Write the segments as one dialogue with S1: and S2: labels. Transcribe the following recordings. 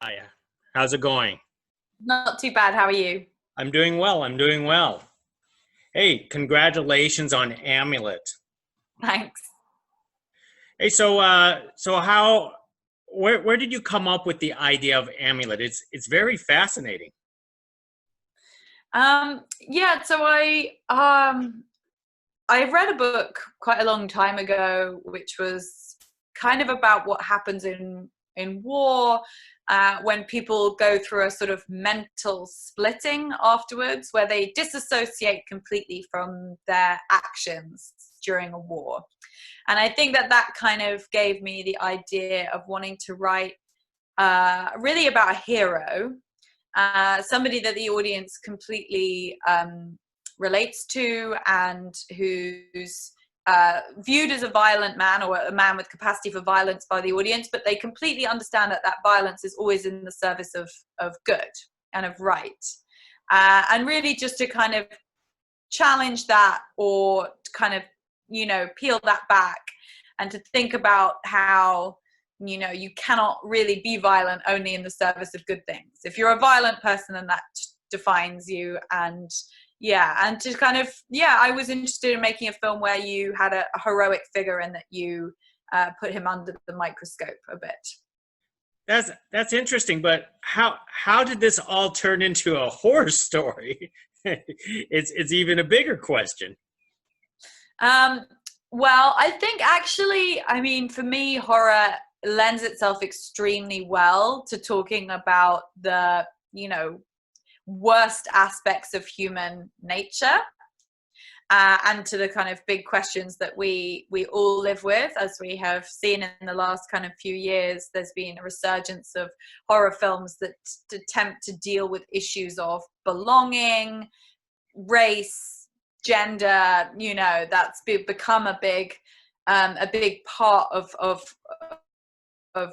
S1: Hiya. How's it going?
S2: Not too bad. How are you?
S1: I'm doing well. I'm doing well. Hey, congratulations on Amulet.
S2: Thanks.
S1: Hey, so how, where did you come up with the idea of Amulet? It's very fascinating.
S2: Yeah, so I read a book quite a long time ago, which was kind of about what happens in war when people go through a sort of mental splitting afterwards, where they disassociate completely from their actions during a war. And I think that that kind of gave me the idea of wanting to write really about a hero, somebody that the audience completely relates to, and who's viewed as a violent man or a man with capacity for violence by the audience, but they completely understand that that violence is always in the service of good and of right. And really just to kind of challenge that, or to kind of, peel that back and to think about how, you cannot really be violent only in the service of good things. If you're a violent person, then that defines you. And yeah, and to kind of, yeah, I was interested in making a film where you had a heroic figure and that you put him under the microscope a bit.
S1: That's interesting, but how did this all turn into a horror story? It's even a bigger question.
S2: Um, well, I think actually, I mean, for me, horror lends itself extremely well to talking about the, worst aspects of human nature, and to the kind of big questions that we all live with. As we have seen in the last kind of few years, there's been a resurgence of horror films that attempt to deal with issues of belonging, race, gender. That's become a big part of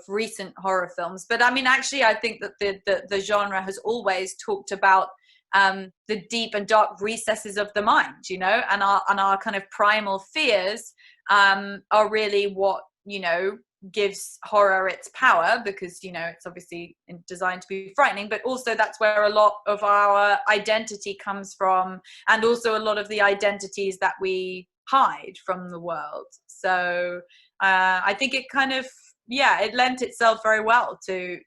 S2: recent horror films. But I mean, actually, I think that the genre has always talked about the deep and dark recesses of the mind, and our kind of primal fears are really what gives horror its power, because it's obviously designed to be frightening, but also that's where a lot of our identity comes from, and also a lot of the identities that we hide from the world. So I think it kind of, yeah, it lent itself very well to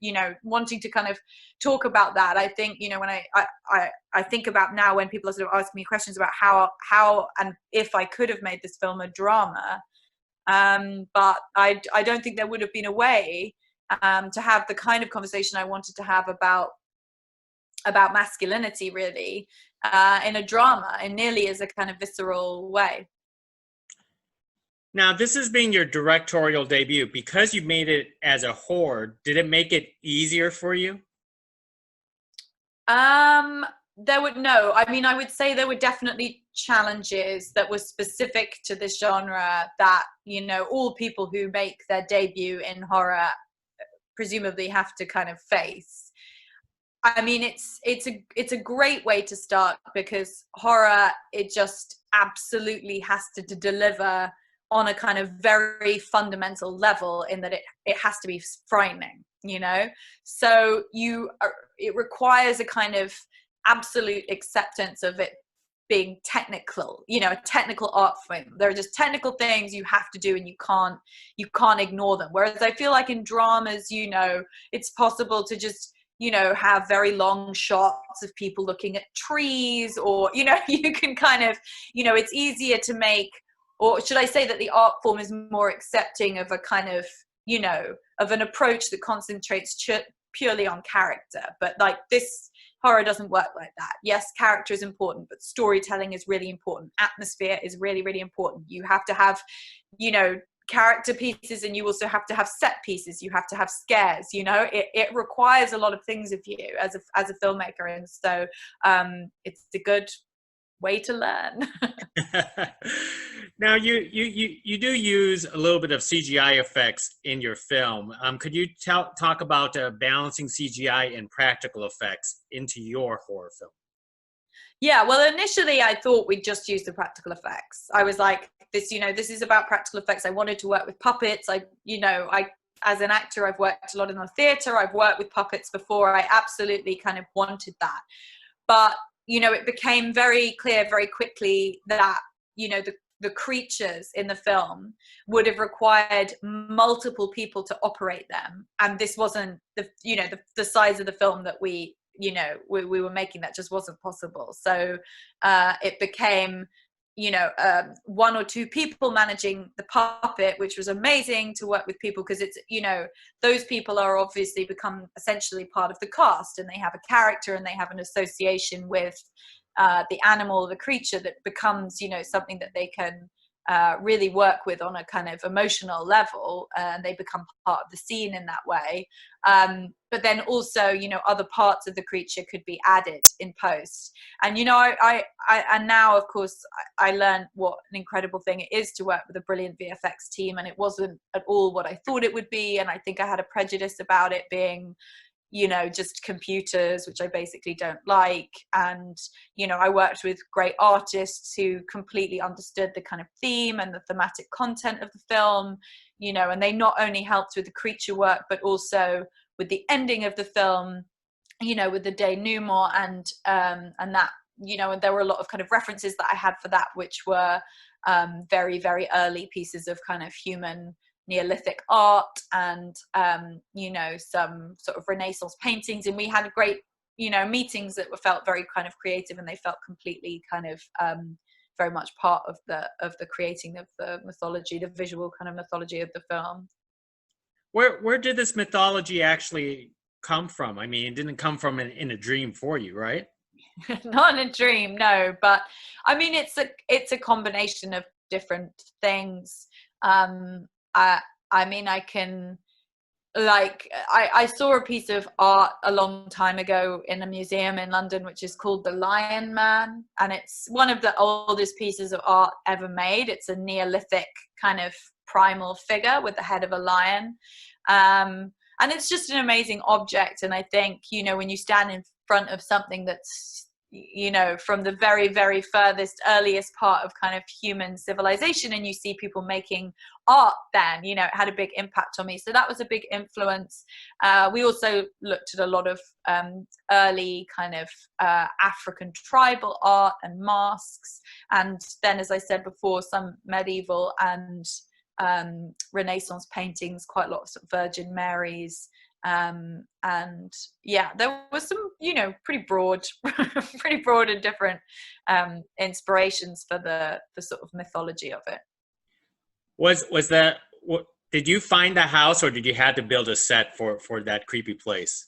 S2: wanting to kind of talk about that. I think when I think about now, when people are sort of asking me questions about how and if I could have made this film a drama, but I don't think there would have been a way to have the kind of conversation I wanted to have about masculinity, really, in a drama, in nearly as a kind of visceral way.
S1: Now, this is being your directorial debut. Because you made it as a horror, did it make it easier for you?
S2: Um, there would no. I mean, I would say there were definitely challenges that were specific to this genre that all people who make their debut in horror presumably have to kind of face. I mean, it's a great way to start, because horror, it just absolutely has to deliver on a kind of very fundamental level, in that it has to be frightening. So it requires a kind of absolute acceptance of it being technical, a technical art form. There are just technical things you have to do, and you can't ignore them. Whereas I feel like in dramas, it's possible to just have very long shots of people looking at trees, or you can kind of, it's easier to make, or should I say that the art form is more accepting of a kind of, of an approach that concentrates purely on character. But like, this horror doesn't work like that. Yes, character is important, but storytelling is really important. Atmosphere is really, really important. You have to have, character pieces, and you also have to have set pieces. You have to have scares. It requires a lot of things of you as a filmmaker, and so it's a good way to learn.
S1: Now, you do use a little bit of CGI effects in your film. Could you talk about balancing CGI and practical effects into your horror film?
S2: Yeah, well, initially I thought we'd just use the practical effects. I was like, this is about practical effects. I wanted to work with puppets. as an actor, I've worked a lot in the theater, I've worked with puppets before, I absolutely kind of wanted that. But, you know, it became very clear very quickly that, you know, the creatures in the film would have required multiple people to operate them. And this wasn't the, you know, the size of the film that we, you know, we were making, that just wasn't possible. So it became, you know, one or two people managing the puppet, which was amazing to work with people, because it's, you know, those people are obviously become essentially part of the cast, and they have a character and they have an association with the animal, the creature, that becomes, you know, something that they can really work with on a kind of emotional level, and they become part of the scene in that way. But then also, you know, other parts of the creature could be added in post. And, you know, I and now, of course, I learned what an incredible thing it is to work with a brilliant VFX team, and it wasn't at all what I thought it would be. And I think I had a prejudice about it being, you know, just computers, which I basically don't like. And, you know, I worked with great artists who completely understood the kind of theme and the thematic content of the film, you know, and they not only helped with the creature work, but also with the ending of the film, you know, with the denouement and that, you know, and there were a lot of kind of references that I had for that, which were very, very early pieces of kind of human Neolithic art, and you know, some sort of Renaissance paintings. And we had great, you know, meetings that were felt very kind of creative, and they felt completely kind of very much part of the creating of the mythology, the visual kind of mythology of the film.
S1: Where did this mythology actually come from? I mean, it didn't come from in a dream for you, right?
S2: Not in a dream, no, but I mean, it's a combination of different things. I mean, I can, like, I saw a piece of art a long time ago in a museum in London, which is called the Lion Man, and it's one of the oldest pieces of art ever made. It's a Neolithic kind of primal figure with the head of a lion, and it's just an amazing object. And I think, you know, when you stand in front of something that's, you know, from the very, very furthest, earliest part of kind of human civilization, and you see people making art then, you know, it had a big impact on me. So that was a big influence. We also looked at a lot of early kind of African tribal art and masks. And then, as I said before, some medieval and Renaissance paintings, quite a lot of, sort of Virgin Marys. And yeah, there was some, you know, pretty broad and different inspirations for the sort of mythology of it.
S1: Was that what? Did you find the house, or did you have to build a set for that creepy place?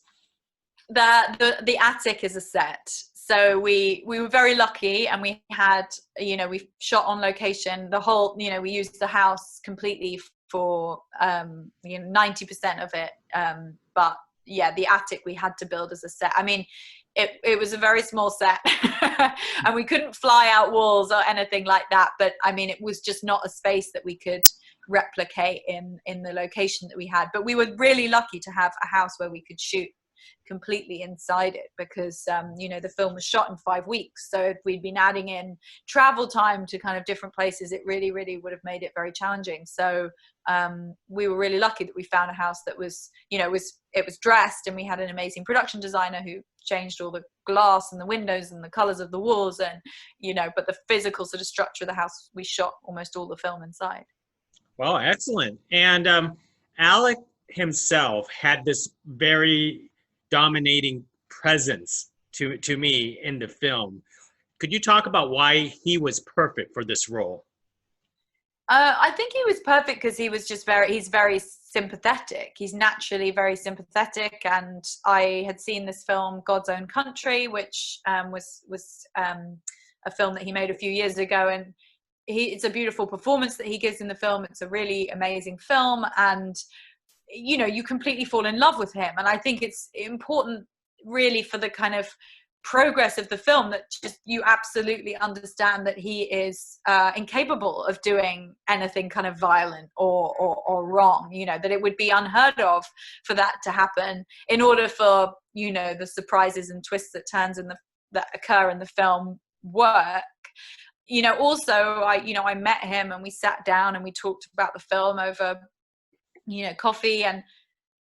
S2: The attic is a set. So we were very lucky, and we had, you know, we shot on location the whole, you know, we used the house completely for you know, 90% of it. But yeah, the attic we had to build as a set. I mean, it was a very small set and we couldn't fly out walls or anything like that. But I mean, it was just not a space that we could replicate in the location that we had. But we were really lucky to have a house where we could shoot completely inside it, because you know, the film was shot in 5 weeks. So if we'd been adding in travel time to kind of different places, it really would have made it very challenging. So we were really lucky that we found a house that was, you know, it was dressed, and we had an amazing production designer who changed all the glass and the windows and the colors of the walls, and, you know, but the physical sort of structure of the house, we shot almost all the film inside.
S1: Well, excellent. And Alec himself had this very dominating presence to me in the film. Could you talk about why he was perfect for this role?
S2: I think he was perfect because he was just he's very sympathetic. He's naturally very sympathetic. And I had seen this film, God's Own Country, which was a film that he made a few years ago. And it's a beautiful performance that he gives in the film. It's a really amazing film. And, you know, you completely fall in love with him. And I think it's important really for the kind of progress of the film that just you absolutely understand that he is incapable of doing anything kind of violent or wrong, you know, that it would be unheard of for that to happen in order for, you know, the surprises and twists that turns that occur in the film work. You know, also I met him and we sat down and we talked about the film over coffee. And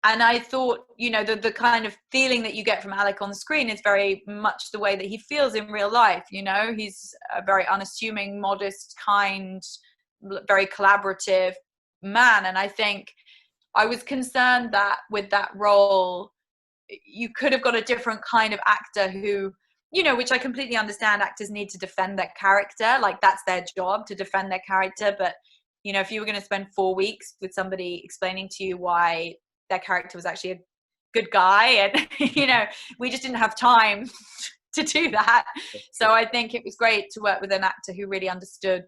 S2: I thought, the kind of feeling that you get from Alec on the screen is very much the way that he feels in real life. He's a very unassuming, modest, kind, very collaborative man. And I think I was concerned that with that role, you could have got a different kind of actor who, which I completely understand, actors need to defend their character. Like, that's their job, to defend their character. But, if you were going to spend 4 weeks with somebody explaining to you why their character was actually a good guy, and we just didn't have time to do that. So I think it was great to work with an actor who really understood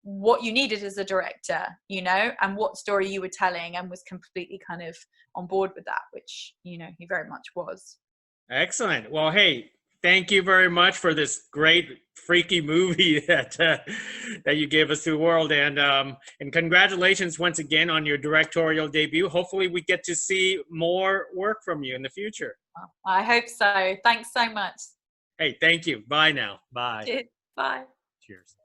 S2: what you needed as a director, and what story you were telling, and was completely kind of on board with that, which he very much was.
S1: Excellent. Well, hey, thank you very much for this great freaky movie that you gave us to the world, and congratulations once again on your directorial debut. Hopefully we get to see more work from you in the future.
S2: I hope so. Thanks so much.
S1: Hey, thank you. Bye now. Bye.
S2: Bye.
S1: Cheers.